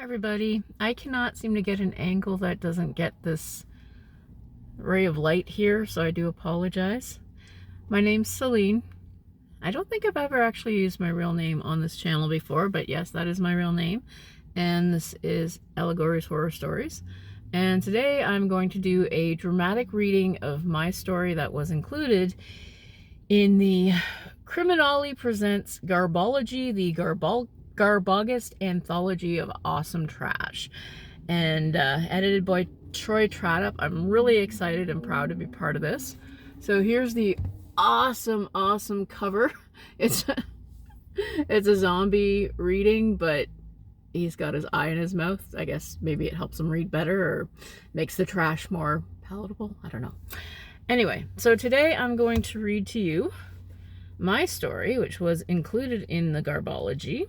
Hi everybody. I cannot seem to get an angle that doesn't get this ray of light here, so I do apologize. My name's Celine. I don't think I've ever actually used my real name on this channel before, but yes, that is my real name. And this is Allegories Horror Stories. And today I'm going to do a dramatic reading of my story that was included in the Criminolly Presents Garbology, the GarbAugust Anthology of Awesome Trash, and edited by Tradup. I'm really excited and proud to be part of this. So here's the awesome cover. It's a zombie reading, but he's got his eye in his mouth. I guess maybe it helps him read better or makes the trash more palatable. I don't know. Anyway, so today I'm going to read to you my story, which was included in the Garbology.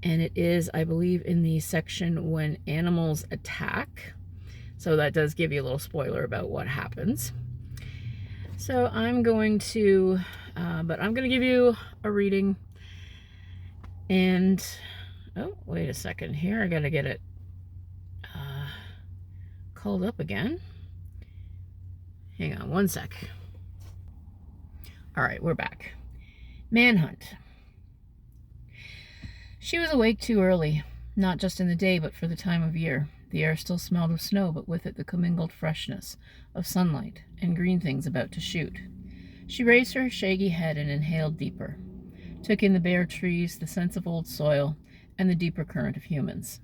And it is, I believe, in the section When Animals Attack. So that does give you a little spoiler about what happens. So I'm going to, give you a reading. And, oh, wait a second here. I gotta get it called up again. Hang on one sec. All right, we're back. Manhunt. She was awake too early, not just in the day, but for the time of year. The air still smelled of snow, but with it the commingled freshness of sunlight and green things about to shoot. She raised her shaggy head and inhaled deeper, took in the bare trees, the sense of old soil, and the deeper current of humans.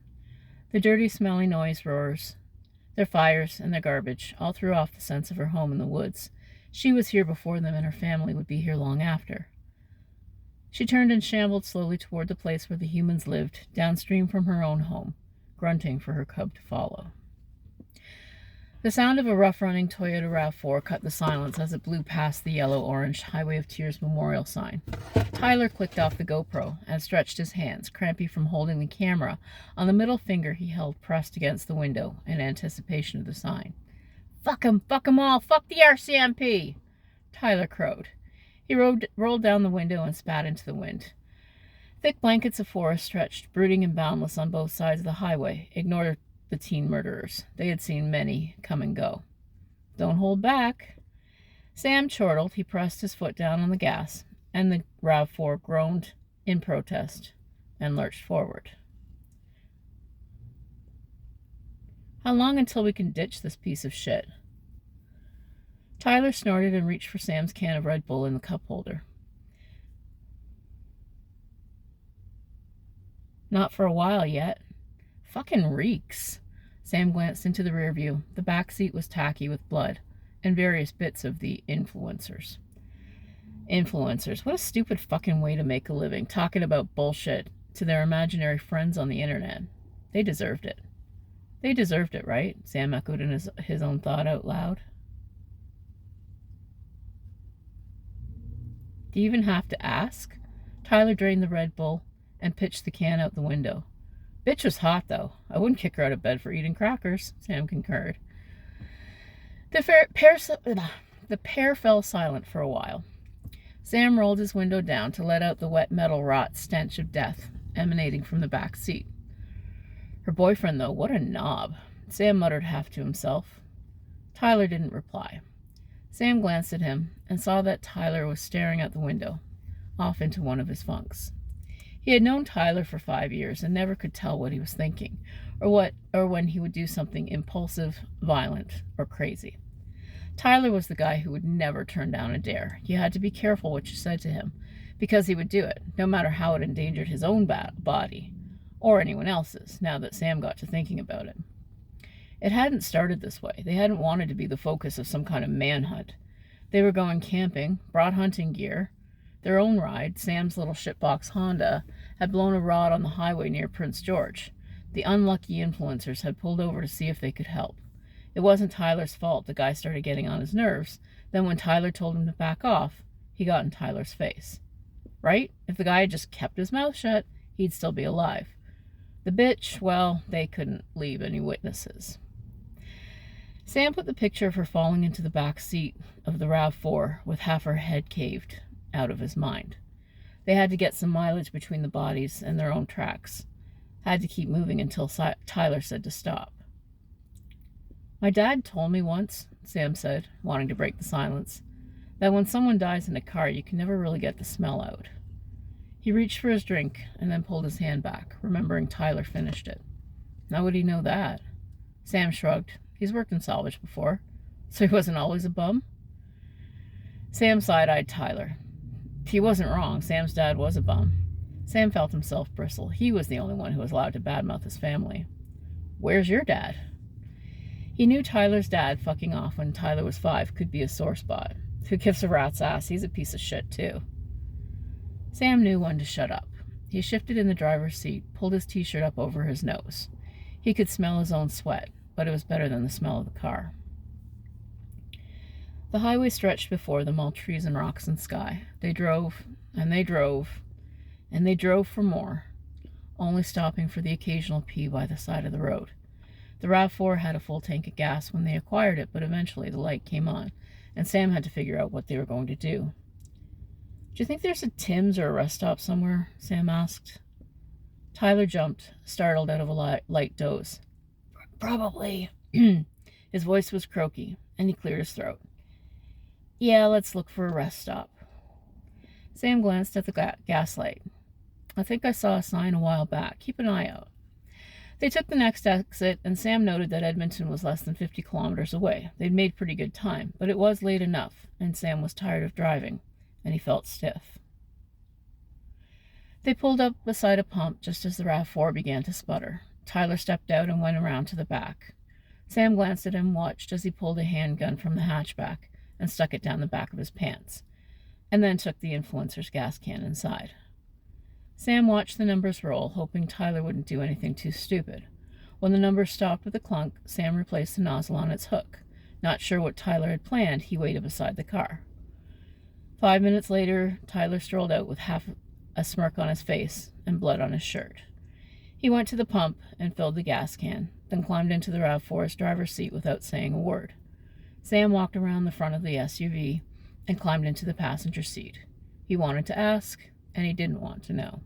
The dirty, smelly noise roars, their fires and their garbage, all threw off the sense of her home in the woods. She was here before them, and her family would be here long after. She turned and shambled slowly toward the place where the humans lived, downstream from her own home, grunting for her cub to follow. The sound of a rough-running Toyota RAV4 cut the silence as it blew past the yellow-orange Highway of Tears memorial sign. Tyler clicked off the GoPro and stretched his hands, crampy from holding the camera on the middle finger he held pressed against the window in anticipation of the sign. Fuck 'em all, fuck the RCMP! Tyler crowed. He rolled down the window and spat into the wind. Thick blankets of forest stretched, brooding and boundless on both sides of the highway, ignored the teen murderers. They had seen many come and go. Don't hold back. Sam chortled. He pressed his foot down on the gas, and the RAV4 groaned in protest and lurched forward. How long until we can ditch this piece of shit? Tyler snorted and reached for Sam's can of Red Bull in the cup holder. Not for a while yet. Fucking reeks. Sam glanced into the rear view. The back seat was tacky with blood and various bits of the influencers. Influencers. What a stupid fucking way to make a living, talking about bullshit to their imaginary friends on the internet. They deserved it. They deserved it, right? Sam echoed in his own thought out loud. Do you even have to ask? Tyler drained the Red Bull and pitched the can out the window. Bitch was hot, though. I wouldn't kick her out of bed for eating crackers, Sam concurred. The pair fell silent for a while. Sam rolled his window down to let out the wet metal rot stench of death emanating from the back seat. Her boyfriend, though, what a knob, Sam muttered half to himself. Tyler didn't reply. Sam glanced at him and saw that Tyler was staring out the window, off into one of his funks. He had known Tyler for 5 years and never could tell what he was thinking, or when he would do something impulsive, violent, or crazy. Tyler was the guy who would never turn down a dare. You had to be careful what you said to him, because he would do it, no matter how it endangered his own body, or anyone else's, now that Sam got to thinking about it. It hadn't started this way. They hadn't wanted to be the focus of some kind of manhunt. They were going camping, brought hunting gear. Their own ride, Sam's little shitbox Honda, had blown a rod on the highway near Prince George. The unlucky influencers had pulled over to see if they could help. It wasn't Tyler's fault. The guy started getting on his nerves. Then when Tyler told him to back off, he got in Tyler's face. Right? If the guy had just kept his mouth shut, he'd still be alive. The bitch, well, they couldn't leave any witnesses. Sam put the picture of her falling into the back seat of the RAV4 with half her head caved out of his mind. They had to get some mileage between the bodies and their own tracks. Had to keep moving until Tyler said to stop. My dad told me once, Sam said, wanting to break the silence, that when someone dies in a car, you can never really get the smell out. He reached for his drink and then pulled his hand back, remembering Tyler finished it. How would he know that? Sam shrugged. He's worked in salvage before, so he wasn't always a bum. Sam side-eyed Tyler. He wasn't wrong. Sam's dad was a bum. Sam felt himself bristle. He was the only one who was allowed to badmouth his family. Where's your dad? He knew Tyler's dad fucking off when Tyler was 5 could be a sore spot. Who gives a rat's ass? He's a piece of shit, too. Sam knew when to shut up. He shifted in the driver's seat, pulled his t-shirt up over his nose. He could smell his own sweat, but it was better than the smell of the car. The highway stretched before them, all trees and rocks and sky. They drove, and they drove, and they drove for more, only stopping for the occasional pee by the side of the road. The RAV4 had a full tank of gas when they acquired it, but eventually the light came on, and Sam had to figure out what they were going to do. Do you think there's a Tim's or a rest stop somewhere? Sam asked. Tyler jumped, startled out of a light doze. Probably. His voice was croaky, and he cleared his throat. Yeah, let's look for a rest stop. Sam glanced at the gas light. I think I saw a sign a while back. Keep an eye out. They took the next exit, and Sam noted that Edmonton was less than 50 kilometers away. They'd made pretty good time, but it was late enough, and Sam was tired of driving, and he felt stiff. They pulled up beside a pump just as the RAV4 began to sputter. Tyler stepped out and went around to the back. Sam glanced at him and watched as he pulled a handgun from the hatchback and stuck it down the back of his pants, and then took the influencer's gas can inside. Sam watched the numbers roll, hoping Tyler wouldn't do anything too stupid. When the numbers stopped with a clunk, Sam replaced the nozzle on its hook. Not sure what Tyler had planned, he waited beside the car. 5 minutes later, Tyler strolled out with half a smirk on his face and blood on his shirt. He went to the pump and filled the gas can, then climbed into the RAV4's driver's seat without saying a word. Sam walked around the front of the SUV and climbed into the passenger seat. He wanted to ask, and he didn't want to know.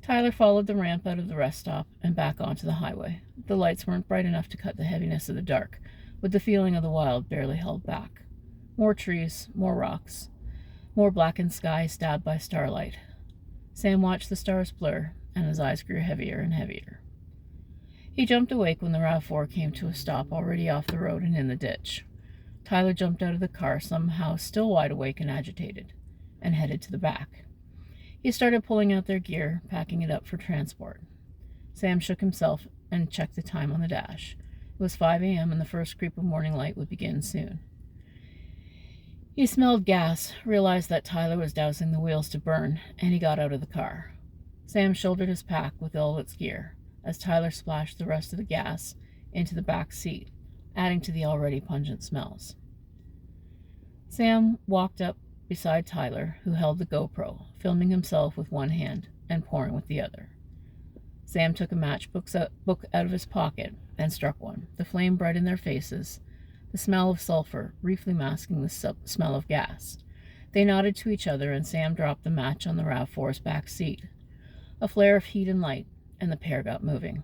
Tyler followed the ramp out of the rest stop and back onto the highway. The lights weren't bright enough to cut the heaviness of the dark, but the feeling of the wild barely held back. More trees, more rocks, more blackened sky stabbed by starlight. Sam watched the stars blur, and his eyes grew heavier and heavier. He jumped awake when the RAV4 came to a stop already off the road and in the ditch. Tyler jumped out of the car, somehow still wide awake and agitated, and headed to the back. He started pulling out their gear, packing it up for transport. Sam shook himself and checked the time on the dash. It was 5 a.m. and the first creep of morning light would begin soon. He smelled gas, realized that Tyler was dousing the wheels to burn, and he got out of the car. Sam shouldered his pack with all of its gear, as Tyler splashed the rest of the gas into the back seat, adding to the already pungent smells. Sam walked up beside Tyler, who held the GoPro, filming himself with one hand and pouring with the other. Sam took a matchbook out of his pocket and struck one, the flame bright in their faces, the smell of sulfur briefly masking the smell of gas. They nodded to each other, and Sam dropped the match on the RAV4's back seat. A flare of heat and light, and the pair got moving.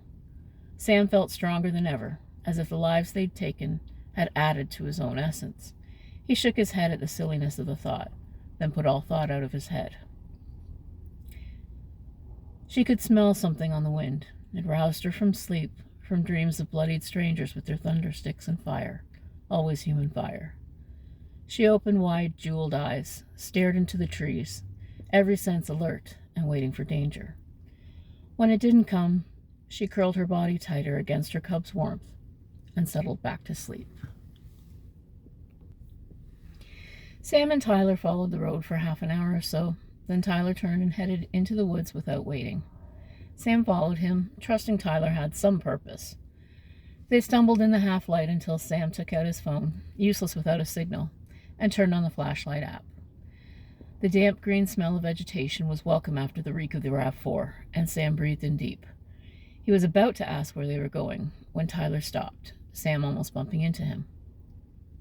Sam felt stronger than ever, as if the lives they'd taken had added to his own essence. He shook his head at the silliness of the thought, then put all thought out of his head. She could smell something on the wind. It roused her from sleep, from dreams of bloodied strangers with their thundersticks and fire, always human fire. She opened wide, jeweled eyes, stared into the trees, every sense alert and waiting for danger. When it didn't come, she curled her body tighter against her cub's warmth and settled back to sleep. Sam and Tyler followed the road for half an hour or so. Then Tyler turned and headed into the woods without waiting. Sam followed him, trusting Tyler had some purpose. They stumbled in the half-light until Sam took out his phone, useless without a signal, and turned on the flashlight app. The damp green smell of vegetation was welcome after the reek of the RAV4, and Sam breathed in deep. He was about to ask where they were going when Tyler stopped, Sam almost bumping into him.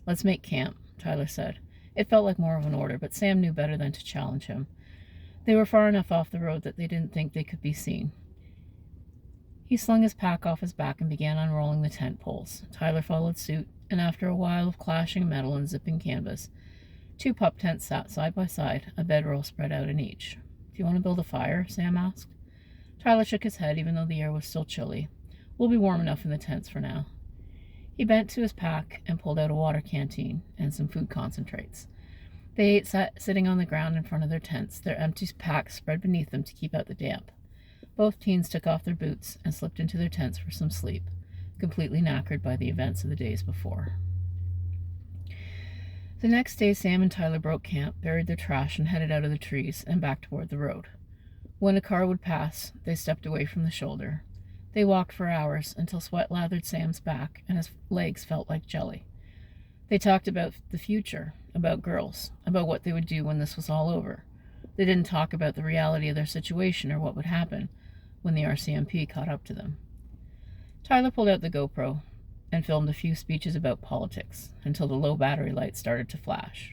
"Let's make camp," Tyler said. It felt like more of an order, but Sam knew better than to challenge him. They were far enough off the road that they didn't think they could be seen. He slung his pack off his back and began unrolling the tent poles. Tyler followed suit, and after a while of clashing metal and zipping canvas, 2 pup tents sat side by side, a bedroll spread out in each. "Do you want to build a fire?" Sam asked. Tyler shook his head, even though the air was still chilly. "We'll be warm enough in the tents for now." He bent to his pack and pulled out a water canteen and some food concentrates. They ate sitting on the ground in front of their tents, their empty packs spread beneath them to keep out the damp. Both teens took off their boots and slipped into their tents for some sleep, completely knackered by the events of the days before. The next day, Sam and Tyler broke camp, buried their trash, and headed out of the trees and back toward the road. When a car would pass, they stepped away from the shoulder. They walked for hours until sweat lathered Sam's back and his legs felt like jelly. They talked about the future, about girls, about what they would do when this was all over. They didn't talk about the reality of their situation or what would happen when the RCMP caught up to them. Tyler pulled out the GoPro and filmed a few speeches about politics until the low battery light started to flash.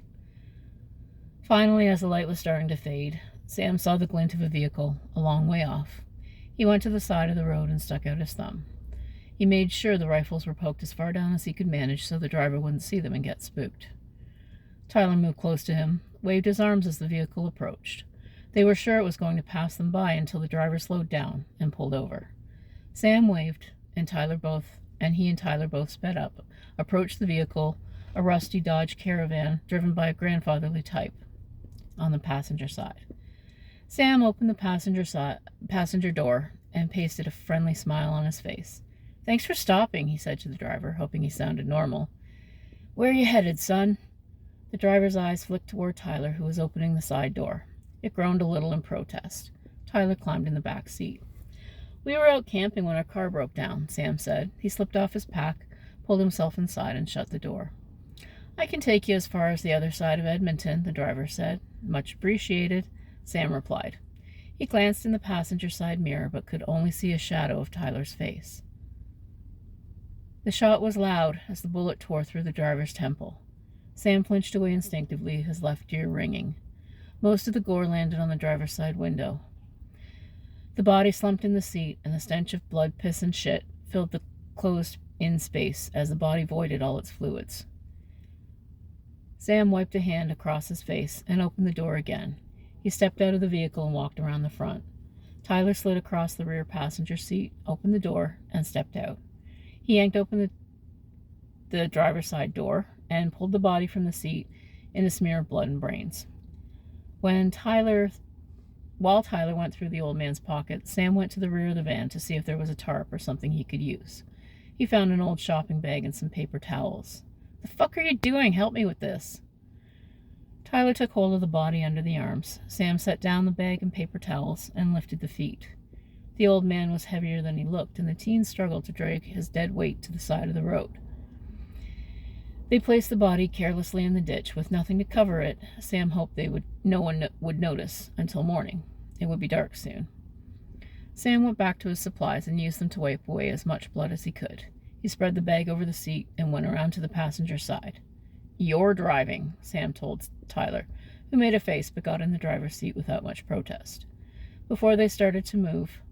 Finally, as the light was starting to fade, Sam saw the glint of a vehicle a long way off. He went to the side of the road and stuck out his thumb. He made sure the rifles were poked as far down as he could manage so the driver wouldn't see them and get spooked. Tyler moved close to him, waved his arms as the vehicle approached. They were sure it was going to pass them by until the driver slowed down and pulled over. Sam waved, and he and Tyler both sped up, approached the vehicle, a rusty Dodge Caravan driven by a grandfatherly type, on the passenger side. Sam opened the passenger door and pasted a friendly smile on his face. "Thanks for stopping," he said to the driver, hoping he sounded normal. "Where are you headed, son?" The driver's eyes flicked toward Tyler, who was opening the side door. It groaned a little in protest. Tyler climbed in the back seat. "We were out camping when our car broke down," Sam said. He slipped off his pack, pulled himself inside, and shut the door. "I can take you as far as the other side of Edmonton," the driver said. "Much appreciated," Sam replied. He glanced in the passenger side mirror, but could only see a shadow of Tyler's face. The shot was loud as the bullet tore through the driver's temple. Sam flinched away instinctively, his left ear ringing. Most of the gore landed on the driver's side window. The body slumped in the seat, and the stench of blood, piss, and shit filled the closed-in space as the body voided all its fluids. Sam wiped a hand across his face and opened the door again. He stepped out of the vehicle and walked around the front. Tyler slid across the rear passenger seat, opened the door, and stepped out. He yanked open the driver's side door and pulled the body from the seat in a smear of blood and brains. While Tyler went through the old man's pocket, Sam went to the rear of the van to see if there was a tarp or something he could use. He found an old shopping bag and some paper towels. "The fuck are you doing? Help me with this." Tyler took hold of the body under the arms. Sam set down the bag and paper towels and lifted the feet. The old man was heavier than he looked, and the teen struggled to drag his dead weight to the side of the road. They placed the body carelessly in the ditch with nothing to cover it. Sam hoped no one would notice until morning. It would be dark soon. Sam went back to his supplies and used them to wipe away as much blood as he could. He spread the bag over the seat and went around to the passenger side. "You're driving," Sam told Tyler, who made a face but got in the driver's seat without much protest. Before they started to move,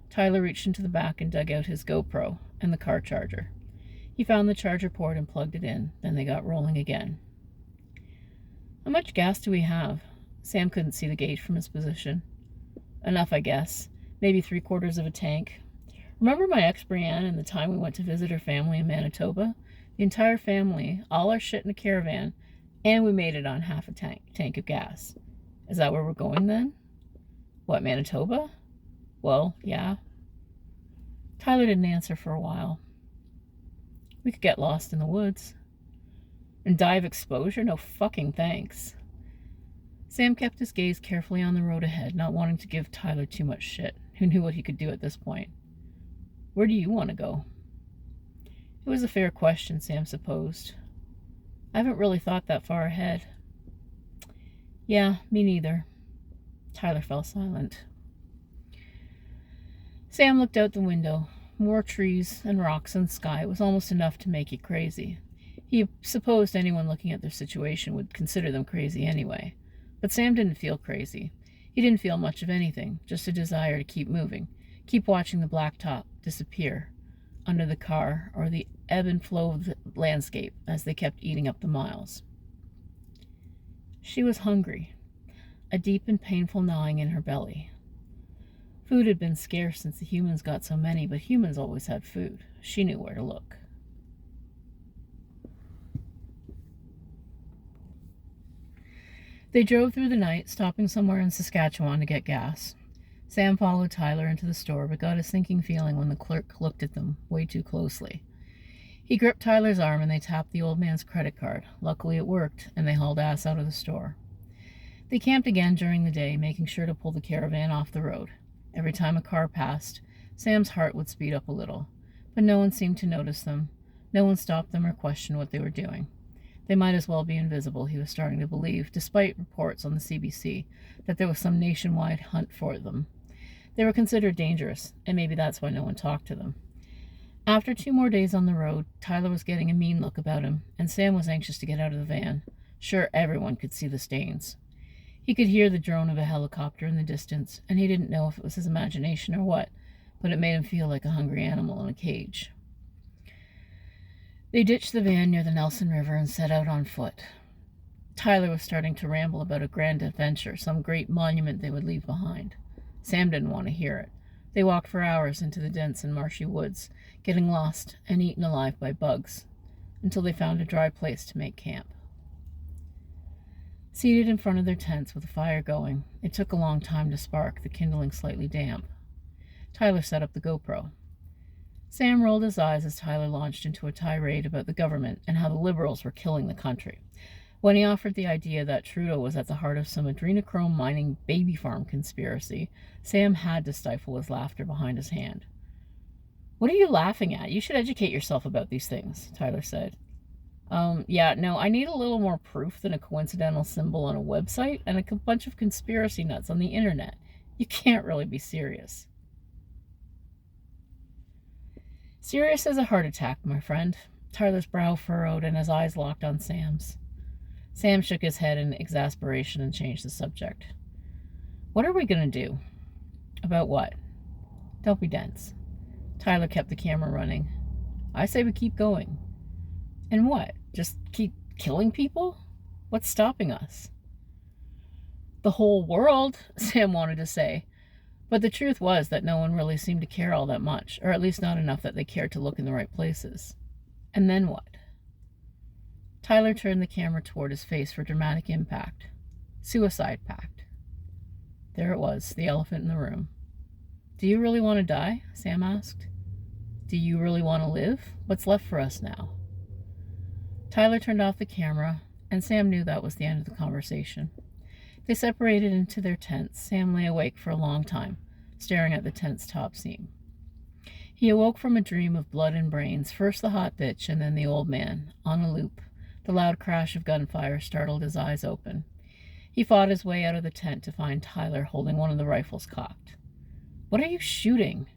Tyler reached into the back and dug out his GoPro and the car charger. He found the charger port and plugged it in. Then they got rolling again. "How much gas do we have?" Sam couldn't see the gauge from his position. "Enough, I guess. Maybe 3/4 of a tank. Remember my ex Brianne and the time we went to visit her family in Manitoba? The entire family, all our shit in a caravan, and we made it on half a tank of gas. Is that where we're going then?" "What, Manitoba?" "Well, yeah." Tyler didn't answer for a while. "We could get lost in the woods." "And die of exposure? No fucking thanks." Sam kept his gaze carefully on the road ahead, not wanting to give Tyler too much shit. Who knew what he could do at this point? "Where do you want to go?" It was a fair question, Sam supposed. "I haven't really thought that far ahead." "Yeah, me neither." Tyler fell silent. Sam looked out the window. More trees and rocks and sky. It was almost enough to make you crazy. He supposed anyone looking at their situation would consider them crazy anyway. But Sam didn't feel crazy. He didn't feel much of anything, just a desire to keep moving, keep watching the blacktop disappear under the car or the ebb and flow of the landscape as they kept eating up the miles. She was hungry, a deep and painful gnawing in her belly. Food had been scarce since the humans got so many, but humans always had food. She knew where to look. They drove through the night, stopping somewhere in Saskatchewan to get gas. Sam followed Tyler into the store, but got a sinking feeling when the clerk looked at them way too closely. He gripped Tyler's arm and they tapped the old man's credit card. Luckily it worked, and they hauled ass out of the store. They camped again during the day, making sure to pull the caravan off the road. Every time a car passed, Sam's heart would speed up a little, but no one seemed to notice them. No one stopped them or questioned what they were doing. They might as well be invisible, he was starting to believe, despite reports on the CBC that there was some nationwide hunt for them. They were considered dangerous, and maybe that's why no one talked to them. After 2 more days on the road, Tyler was getting a mean look about him, and Sam was anxious to get out of the van. Sure, everyone could see the stains. He could hear the drone of a helicopter in the distance, and he didn't know if it was his imagination or what, but it made him feel like a hungry animal in a cage. They ditched the van near the Nelson River and set out on foot. Tyler was starting to ramble about a grand adventure, some great monument they would leave behind. Sam didn't want to hear it. They walked for hours into the dense and marshy woods, getting lost and eaten alive by bugs, until they found a dry place to make camp. Seated in front of their tents with a fire going, it took a long time to spark, the kindling slightly damp. Tyler set up the GoPro. Sam rolled his eyes as Tyler launched into a tirade about the government and how the Liberals were killing the country. When he offered the idea that Tradup was at the heart of some adrenochrome mining baby farm conspiracy, Sam had to stifle his laughter behind his hand. "What are you laughing at? You should educate yourself about these things," Tyler said. Yeah, no, I need a little more proof than a coincidental symbol on a website and a bunch of conspiracy nuts on the internet. You can't really be serious." "Serious as a heart attack, my friend." Tyler's brow furrowed and his eyes locked on Sam's. Sam shook his head in exasperation and changed the subject. "What are we going to do?" "About what?" "Don't be dense." Tyler kept the camera running. "I say we keep going." "And what? Just keep killing people? What's stopping us?" "The whole world," Sam wanted to say. But the truth was that no one really seemed to care all that much, or at least not enough that they cared to look in the right places. And then what? Tyler turned the camera toward his face for dramatic impact. Suicide pact. There it was, the elephant in the room. "Do you really want to die?" Sam asked. "Do you really want to live? What's left for us now?" Tyler turned off the camera, and Sam knew that was the end of the conversation. They separated into their tents. Sam lay awake for a long time, staring at the tent's top seam. He awoke from a dream of blood and brains, first the hot bitch and then the old man, on a loop. The loud crash of gunfire startled his eyes open. He fought his way out of the tent to find Tyler holding one of the rifles cocked. "What are you shooting?"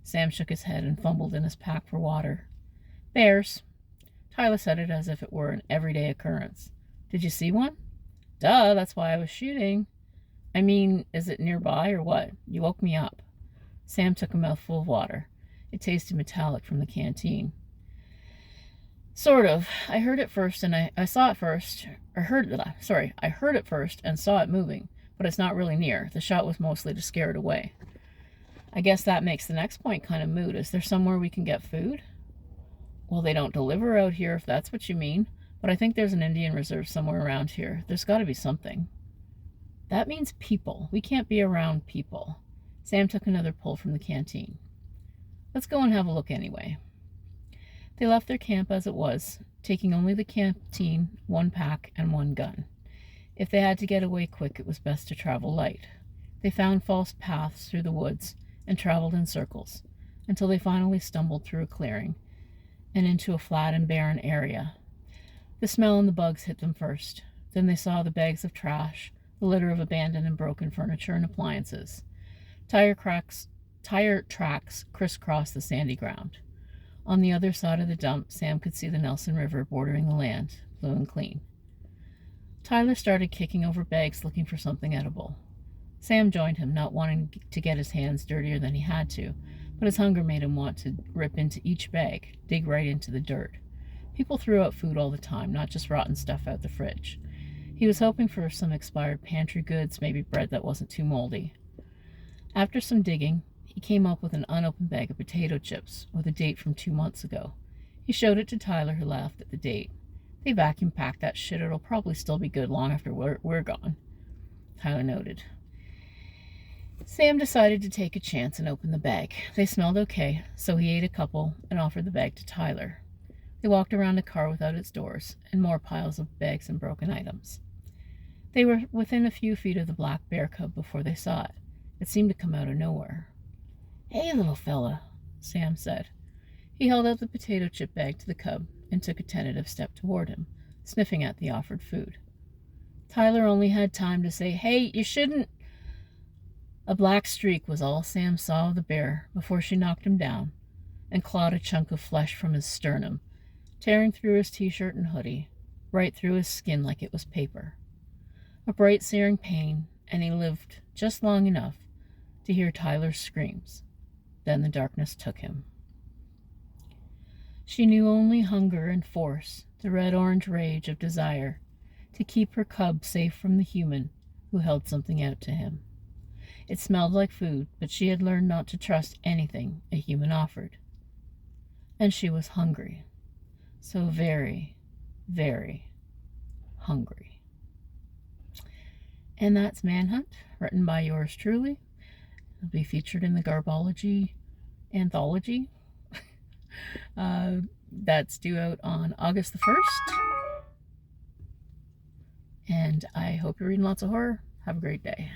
Sam shook his head and fumbled in his pack for water. "Bears." Tyler said it as if it were an everyday occurrence. "Did you see one?" "Duh, that's why I was shooting." "I mean, is it nearby or what? You woke me up." Sam took a mouthful of water. It tasted metallic from the canteen. "Sort of. I heard it first and I saw it first. I heard it first and saw it moving, but it's not really near. The shot was mostly to scare it away." "I guess that makes the next point kind of moot. Is there somewhere we can get food?" "Well, they don't deliver out here, if that's what you mean. But I think there's an Indian reserve somewhere around here. There's got to be something." "That means people. We can't be around people." Sam took another pull from the canteen. "Let's go and have a look anyway." They left their camp as it was, taking only the canteen, 1 pack, and 1 gun. If they had to get away quick, it was best to travel light. They found false paths through the woods and traveled in circles, until they finally stumbled through a clearing and into a flat and barren area. The smell and the bugs hit them first. Then they saw the bags of trash, the litter of abandoned and broken furniture and appliances. Tire tracks crisscrossed the sandy ground. On the other side of the dump, Sam could see the Nelson River bordering the land, blue and clean. Tyler started kicking over bags looking for something edible. Sam joined him, not wanting to get his hands dirtier than he had to, but his hunger made him want to rip into each bag, dig right into the dirt. People threw out food all the time, not just rotten stuff out the fridge. He was hoping for some expired pantry goods, maybe bread that wasn't too moldy. After some digging, he came up with an unopened bag of potato chips with a date from 2 months ago. He showed it to Tyler, who laughed at the date. They vacuum packed that shit. It'll probably still be good long after we're gone, Tyler noted. Sam decided to take a chance and open the bag. They smelled okay, so he ate a couple and offered the bag to Tyler. They walked around the car without its doors, and more piles of bags and broken items. They were within a few feet of the black bear cub before they saw it. It seemed to come out of nowhere. "Hey, little fella," Sam said. He held out the potato chip bag to the cub and took a tentative step toward him, sniffing at the offered food. Tyler only had time to say, "Hey, you shouldn't." A black streak was all Sam saw of the bear before she knocked him down and clawed a chunk of flesh from his sternum, tearing through his t-shirt and hoodie, right through his skin like it was paper. A bright, searing pain, and he lived just long enough to hear Tyler's screams. Then the darkness took him. She knew only hunger and force, the red-orange rage of desire, to keep her cub safe from the human who held something out to him. It smelled like food, but she had learned not to trust anything a human offered. And she was hungry. So very, very hungry. And that's Manhunt, written by yours truly. It'll be featured in the Garbology Anthology. That's due out on August the 1st. And I hope you're reading lots of horror. Have a great day.